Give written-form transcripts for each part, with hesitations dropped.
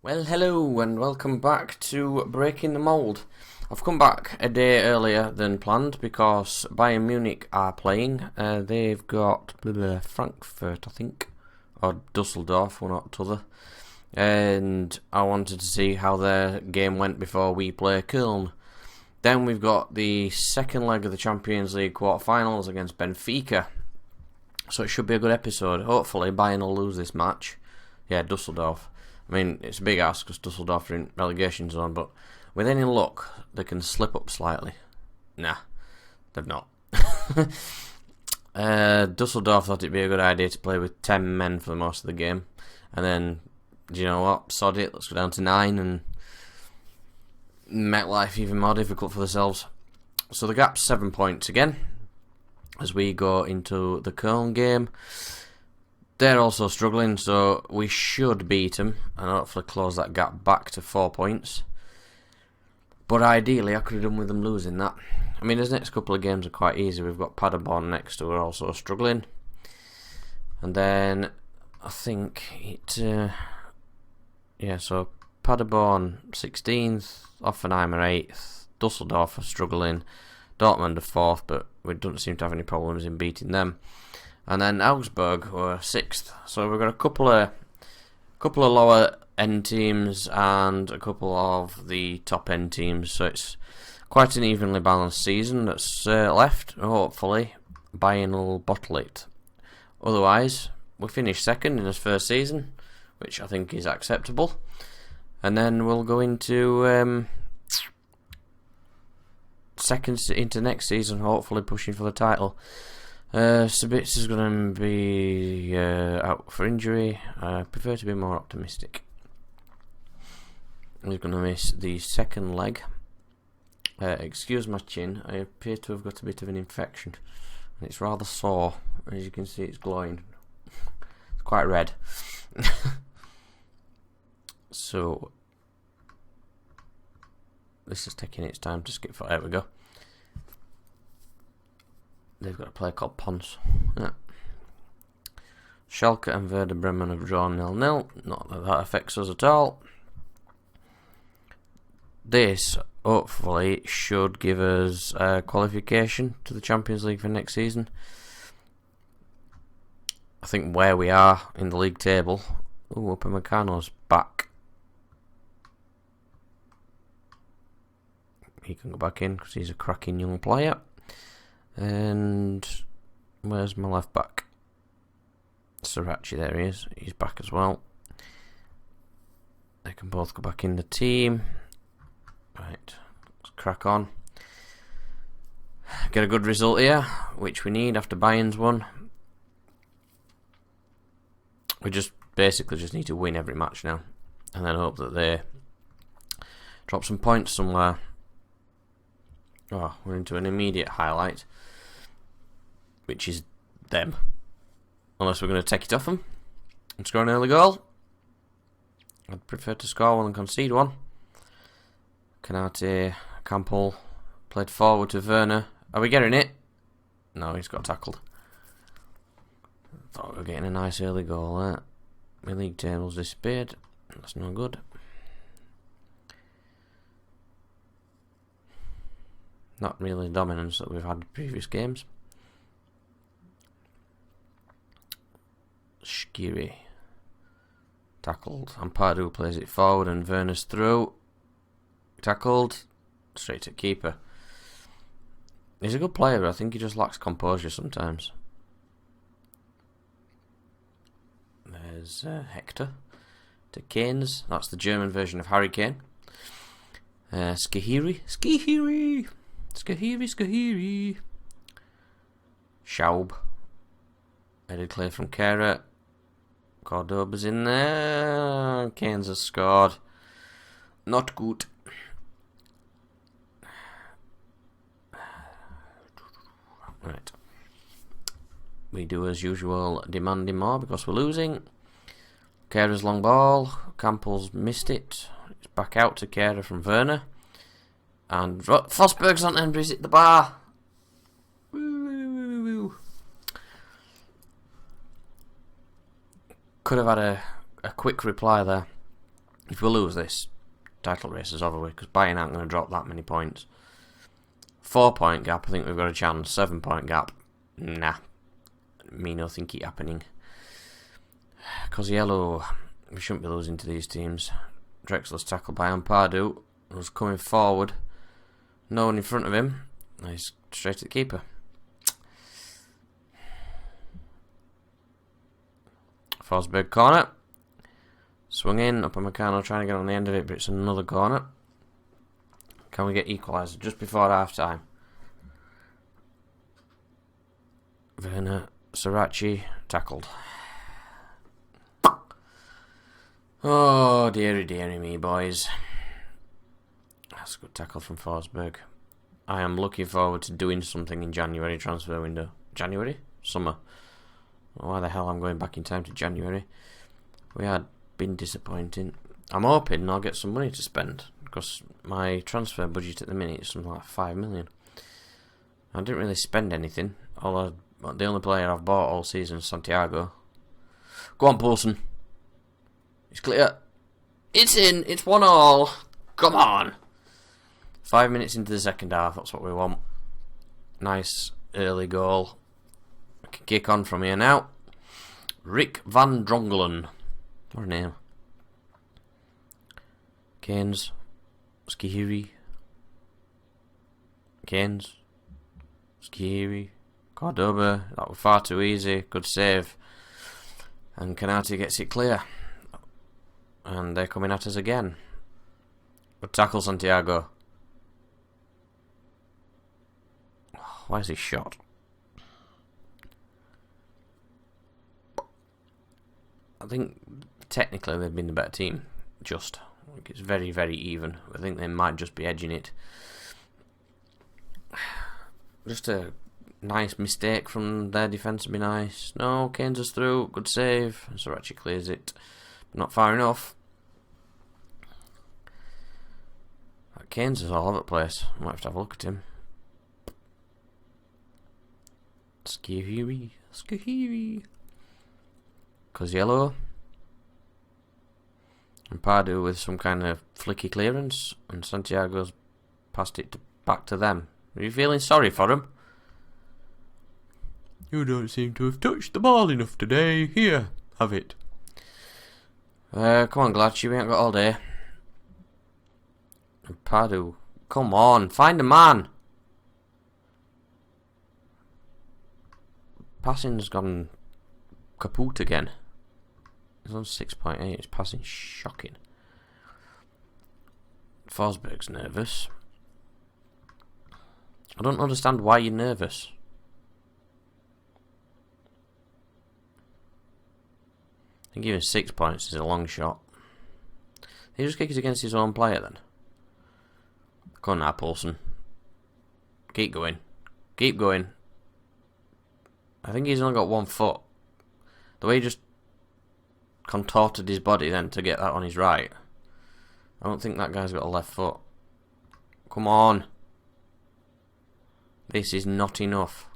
Well, hello and welcome back to Breaking the Mould. I've come back a day earlier than planned because Bayern Munich are playing. They've got Frankfurt, I think, or Dusseldorf, one or t'other. And I wanted to see how their game went before we play Köln. Then we've got the second leg of the Champions League quarter-finals against Benfica. So it should be a good episode. Hopefully Bayern will lose this match. Yeah, Dusseldorf. I mean, it's a big ask because Dusseldorf are in relegation zone, but with any luck, they can slip up slightly. Nah, they've not. Dusseldorf thought it'd be a good idea to play with 10 men for the most of the game. And then, do you know what? Sod it, let's go down to 9 and make life even more difficult for themselves. So the gap's 7 points again as we go into the Köln game. They're also struggling, so we should beat them and hopefully close that gap back to 4 points. But ideally, I could have done with them losing that. I mean, his next couple of games are quite easy. We've got Paderborn next, who are also struggling. And then, I think it... so Paderborn 16th, Offenheimer 8th, Dusseldorf are struggling, Dortmund are 4th, but we don't seem to have any problems in beating them. And then Augsburg were 6th. So we've got a couple of lower end teams and a couple of the top end teams. So it's quite an evenly balanced season that's left. Hopefully Bayern will bottle it. Otherwise, we finish second in his first season, which I think is acceptable. And then we'll go into into next season, hopefully pushing for the title. Sabitz is going to be out for injury. I prefer to be more optimistic. He's going to miss the second leg. Excuse my chin, I appear to have got a bit of an infection. And it's rather sore. As you can see, it's glowing. It's quite red. So, this is taking its time to skip for. There we go. They've got a player called Pons. Yeah. Schalke and Werder Bremen have drawn 0-0. Not that that affects us at all. This, hopefully, should give us qualification to the Champions League for next season. I think where we are in the league table... Ooh, Upamecano's back. He can go back in because he's a cracking young player. And where's my left back? Sriracha, there he is. He's back as well. They can both go back in the team. Right, let's crack on. Get a good result here, which we need after Bayern's won. We just basically just need to win every match now, and then hope that they drop some points somewhere. Oh, we're into an immediate highlight, which is them. Unless we're going to take it off them and score an early goal. I'd prefer to score one and concede one. Canate, Campbell played forward to Werner. Are we getting it? No, he's got tackled. Thought we were getting a nice early goal there. My league table's disappeared. That's no good. Not really the dominance that we've had in previous games. Shkiri tackled. Ampadu plays it forward and Werner's through. Tackled. Straight to keeper. He's a good player, but I think he just lacks composure sometimes. There's Hector to Kane's. That's the German version of Harry Kane. Skahiri. Schaub. Headed clear from Kehrer. Cordoba's in there. Kane's has scored. Not good. Right. We do as usual, demanding more because we're losing. Kehrer's long ball. Campbell's missed it. It's back out to Kehrer from Werner. And Forsberg's on end, he's hit the bar. Could have had a quick reply there. If we lose this, title race is over with, because Bayern aren't going to drop that many points. 4-point gap, I think we've got a chance. 7-point gap, nah. Me no think it happening. Because yellow, we shouldn't be losing to these teams. Drexler's tackled by Ampadu, who's coming forward. No one in front of him. He's straight at the keeper. Forsberg corner. Swung in, Upamecano trying to get on the end of it, but it's another corner. Can we get equaliser just before half time? Werner Sarachi tackled. Oh, dearie me, boys. That's a good tackle from Forsberg. I am looking forward to doing something in January transfer window. January? Summer. Why the hell I'm going back in time to January? We had been disappointing. I'm hoping I'll get some money to spend, because my transfer budget at the minute is something like 5 million. I didn't really spend anything. Although the only player I've bought all season is Santiago. Go on, Paulson. It's clear. It's in. It's 1-1. Come on. 5 minutes into the second half. That's what we want. Nice early goal. I can kick on from here now. Rick van Drongelen. What a name. Keynes. Skihiri. Keynes. Skihiri. Cordoba. That was far too easy. Good save. And Kanati gets it clear. And they're coming at us again. Good tackle, Santiago. Why is he shot? I think technically they've been the better team. Just. I think it's very, very even. I think they might just be edging it. Just a nice mistake from their defence would be nice. No, Keynes is through. Good save. Sarachi clears it. Not far enough. Keynes is all over the place. I might have to have a look at him. Skihiri. Koziello. And Pardew with some kind of flicky clearance. And Santiago's passed it back to them. Are you feeling sorry for him? You don't seem to have touched the ball enough today. Here, have it. Come on, Glatch, we ain't got all day. And Pardew, come on, find a man. Passing's gone kaput again. He's on 6.8. His passing's shocking. Forsberg's nervous. I don't understand why you're nervous. I think even 6 points is a long shot. He just kicks against his own player then. Come on now, Paulson. Keep going. Keep going. I think he's only got 1 foot. The way he just contorted his body then to get that on his right. I don't think that guy's got a left foot. Come on. This is not enough.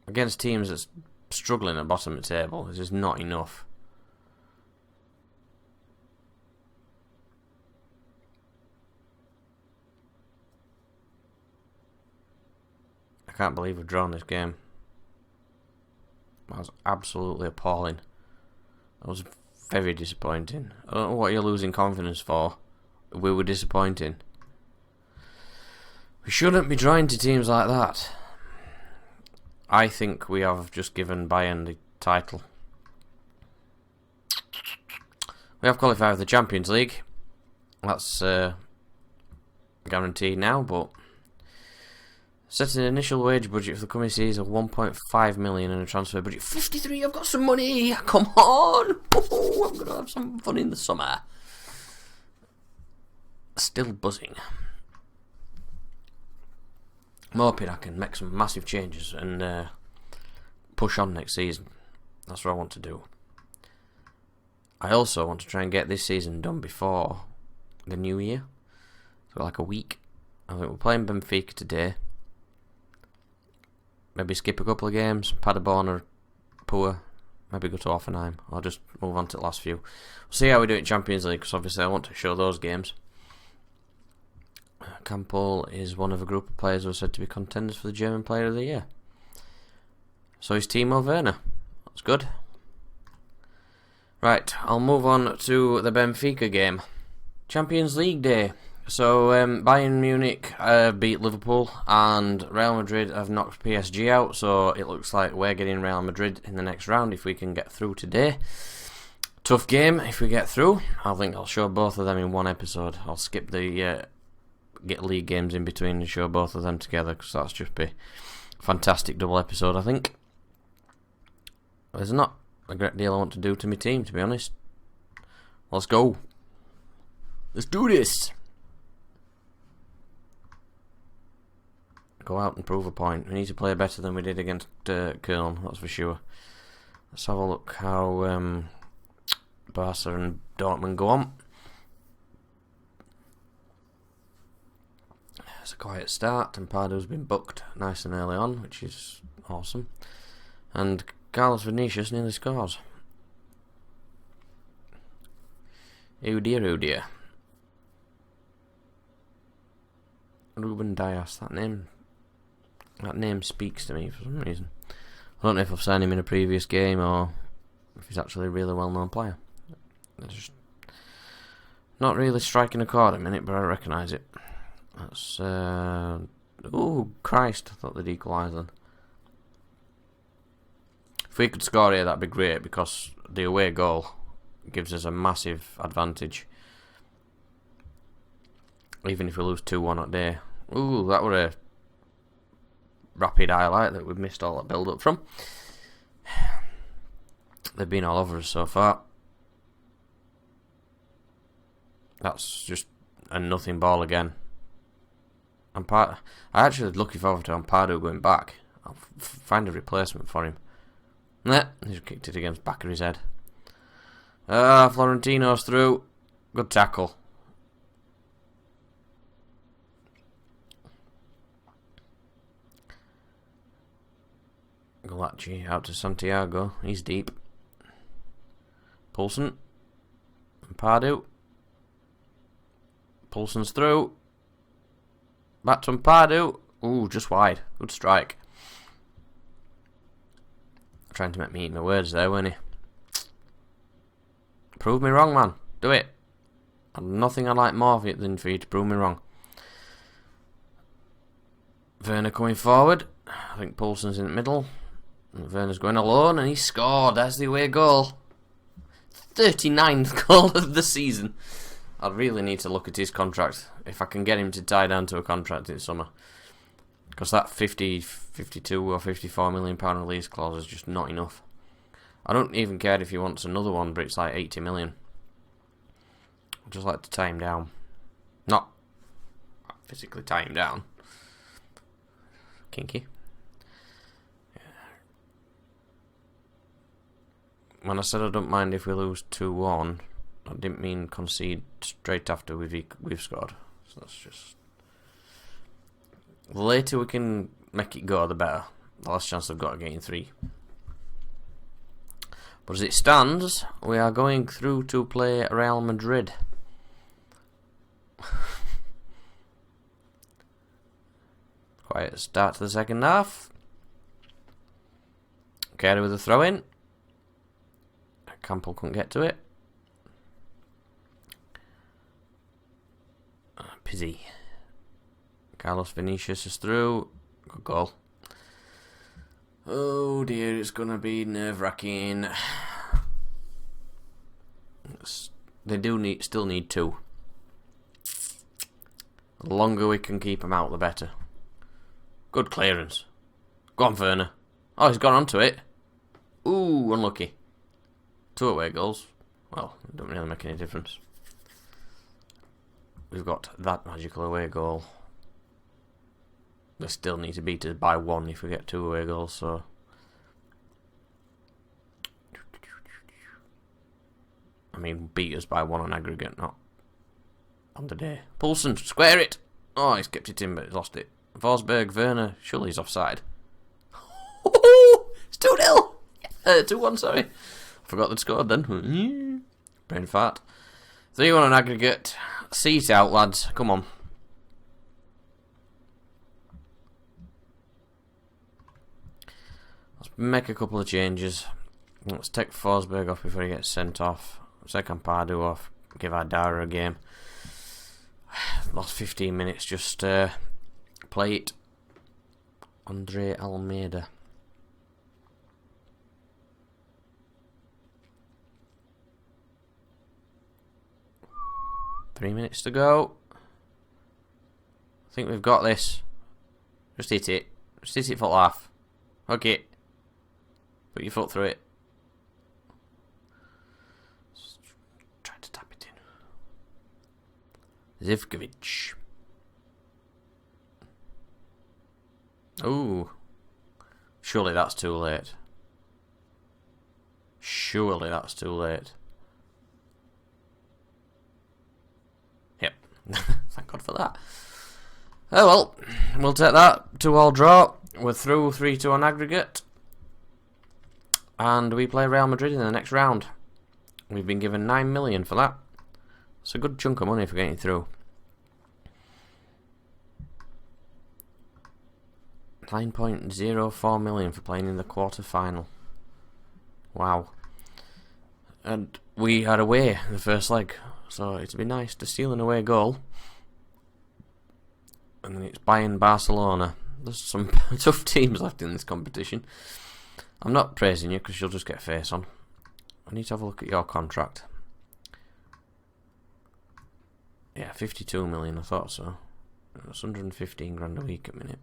Against teams that's struggling at the bottom of the table, this is not enough. I can't believe we've drawn this game. That was absolutely appalling. That was very disappointing. I don't know what you're losing confidence for. We were disappointing. We shouldn't be drawing to teams like that. I think we have just given Bayern the title. We have qualified for the Champions League. That's guaranteed now, but set an initial wage budget for the coming season of 1.5 million and a transfer budget 53. I've got some money. Come on. Ooh, I'm going to have some fun in the summer. Still buzzing. I'm hoping I can make some massive changes and push on next season. That's what I want to do. I also want to try and get this season done before the new year. So like a week. I think we're playing Benfica today. Maybe skip a couple of games. Paderborn are poor. Maybe go to Hoffenheim. I'll just move on to the last few. We'll see how we do in Champions League, because obviously I want to show those games. Campbell is one of a group of players who are said to be contenders for the German Player of the Year. So is Timo Werner. That's good. Right, I'll move on to the Benfica game. Champions League day. So Bayern Munich beat Liverpool and Real Madrid have knocked PSG out, so it looks like we're getting Real Madrid in the next round if we can get through today. Tough game if we get through. I think I'll show both of them in one episode. I'll skip the get league games in between and show both of them together, because that's just be a fantastic double episode, I think. There's not a great deal I want to do to my team, to be honest. Let's go. Let's do this. Go out and prove a point. We need to play better than we did against Köln, that's for sure. Let's have a look how Barca and Dortmund go on. It's a quiet start, and Pardo's been booked nice and early on, which is awesome. And Carlos Vinicius nearly scores. Oh dear, oh dear. Ruben Dias, that name speaks to me for some reason. I don't know if I've signed him in a previous game or if he's actually a really well-known player. They're just not really striking a chord at the minute, but I recognise it. That's oh Christ! I thought they'd equalise then. If we could score here, that'd be great, because the away goal gives us a massive advantage. Even if we lose 2-1 that day. Ooh, that were a rapid highlight that we've missed all that build-up from. They've been all over us so far. That's just a nothing ball again. I actually looking forward to Ampadu going back. I'll find a replacement for him. Nah, he's kicked it against the back of his head. Florentino's through. Good tackle. Golaci out to Santiago. He's deep. Poulsen. Ampadu. Poulsen's through. Back to Ampadu. Ooh, just wide. Good strike. Trying to make me eat my words there, weren't he? Prove me wrong, man. Do it. Nothing I like more than for you to prove me wrong. Werner coming forward. I think Poulsen's in the middle. And Werner's going alone, and he scored. There's the away goal. 39th goal of the season. I really need to look at his contract. If I can get him to tie down to a contract in summer. Because that 50, 52 or 54 million pound release clause is just not enough. I don't even care if he wants another one, but it's like 80 million. I'd just like to tie him down. Not physically tie him down. Kinky. When I said I don't mind if we lose 2-1, I didn't mean concede straight after we've scored. So that's just... The later we can make it go, the better. The less chance I've got of getting 3. But as it stands, we are going through to play Real Madrid. Quiet start to the second half. Carey with a throw in. Campbell couldn't get to it. Pizzi. Carlos Vinicius is through. Good goal. Oh dear, it's going to be nerve-wracking. They still need 2. The longer we can keep them out, the better. Good clearance. Go on, Werner. Oh, he's gone onto it. Ooh, unlucky. 2 away goals. Well, it doesn't really make any difference. We've got that magical away goal. They still need to beat us by 1 if we get 2 away goals, so... I mean, beat us by 1 on aggregate, not on the day. Poulsen, square it! Oh, he's kept it in, but he's lost it. Forsberg, Werner, surely he's offside. It's 2-0! 2-1, sorry. Forgot they'd scored then. Brain fart. 3-1 on aggregate. See it out, lads. Come on. Let's make a couple of changes. Let's take Forsberg off before he gets sent off. Second Pardew off. Give Adara a game. Lost 15 minutes. Just play it. Andre Almeida. Three minutes to go. I think we've got this. Just hit it. Just hit it for laugh. Okay. Put your foot through it. Just try to tap it in. Zivkovic. Ooh. Surely that's too late. Surely that's too late. Yep. Thank God for that. Oh well, we'll take that. 2-2 draw. We're through 3-2 on aggregate. And we play Real Madrid in the next round. We've been given 9 million for that. It's a good chunk of money for getting through. 9.04 million for playing in the quarter-final. Wow. And we had away in the first leg, so it'd be nice to steal an away goal. And then it's Bayern Barcelona. There's some tough teams left in this competition. I'm not praising you because you'll just get face on. I need to have a look at your contract. Yeah, 52 million, I thought so. It's 115 grand a week a minute.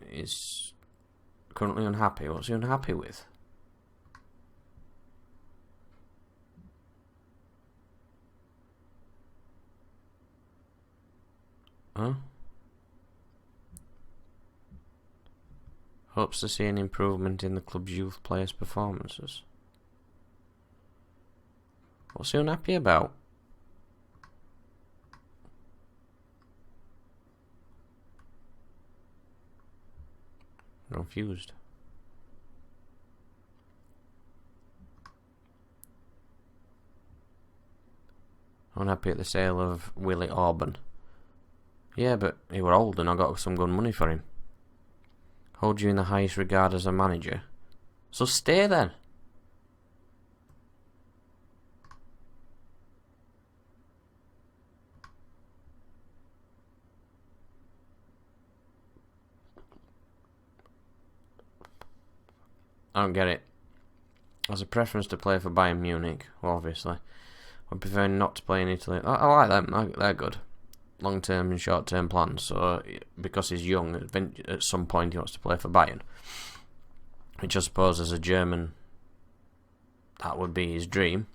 He's currently unhappy. What's he unhappy with? Huh? Hopes to see an improvement in the club's youth players' performances. What's he unhappy about? Confused. Unhappy at the sale of Willie Orban. Yeah, but he were old and I got some good money for him. Hold you in the highest regard as a manager. So stay then. I don't get it. As a preference to play for Bayern Munich, obviously. I prefer not to play in Italy. I like them. They're good. Long-term and short-term plans. So, because he's young, at some point he wants to play for Bayern. Which I suppose as a German, that would be his dream.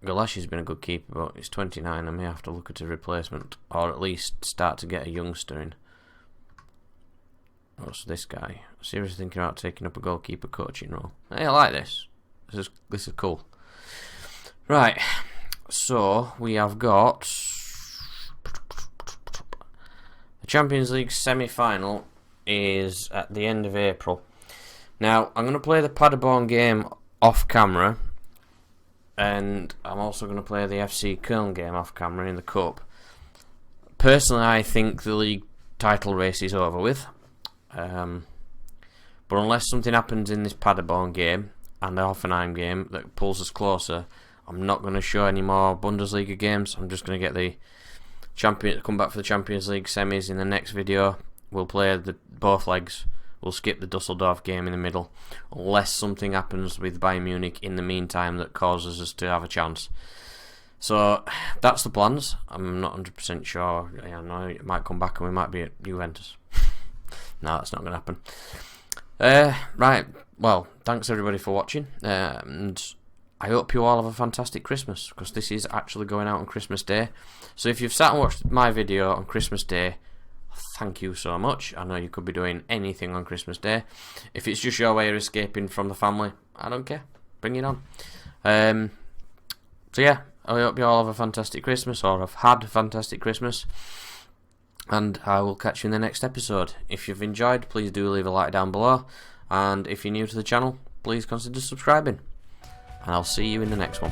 Galashi's been a good keeper, but he's 29 and may have to look at a replacement. Or at least start to get a youngster in. What's this guy? Seriously thinking about taking up a goalkeeper coaching role. Hey, I like this. This is cool. Right. So, we have got the Champions League semi-final is at the end of April. Now, I'm going to play the Paderborn game off camera, and I'm also going to play the FC Köln game off camera in the Cup. Personally, I think the league title race is over with. But unless something happens in this Paderborn game and the Hoffenheim game that pulls us closer, I'm not going to show any more Bundesliga games. I'm just going to get the come back for the Champions League semis in the next video. We'll play both legs. We'll skip the Dusseldorf game in the middle, unless something happens with Bayern Munich in the meantime that causes us to have a chance. So that's the plans. I'm not 100% sure. I know it might come back and we might be at Juventus. No, that's not going to happen. Right, well, thanks everybody for watching, and I hope you all have a fantastic Christmas, because this is actually going out on Christmas Day. So if you've sat and watched my video on Christmas Day, thank you so much. I know you could be doing anything on Christmas Day. If it's just your way of escaping from the family, I don't care. Bring it on. So yeah, I hope you all have a fantastic Christmas, or have had a fantastic Christmas. and I will catch you in the next episode. If you've enjoyed, please do leave a like down below, and if you're new to the channel, please consider subscribing, and I'll see you in the next one.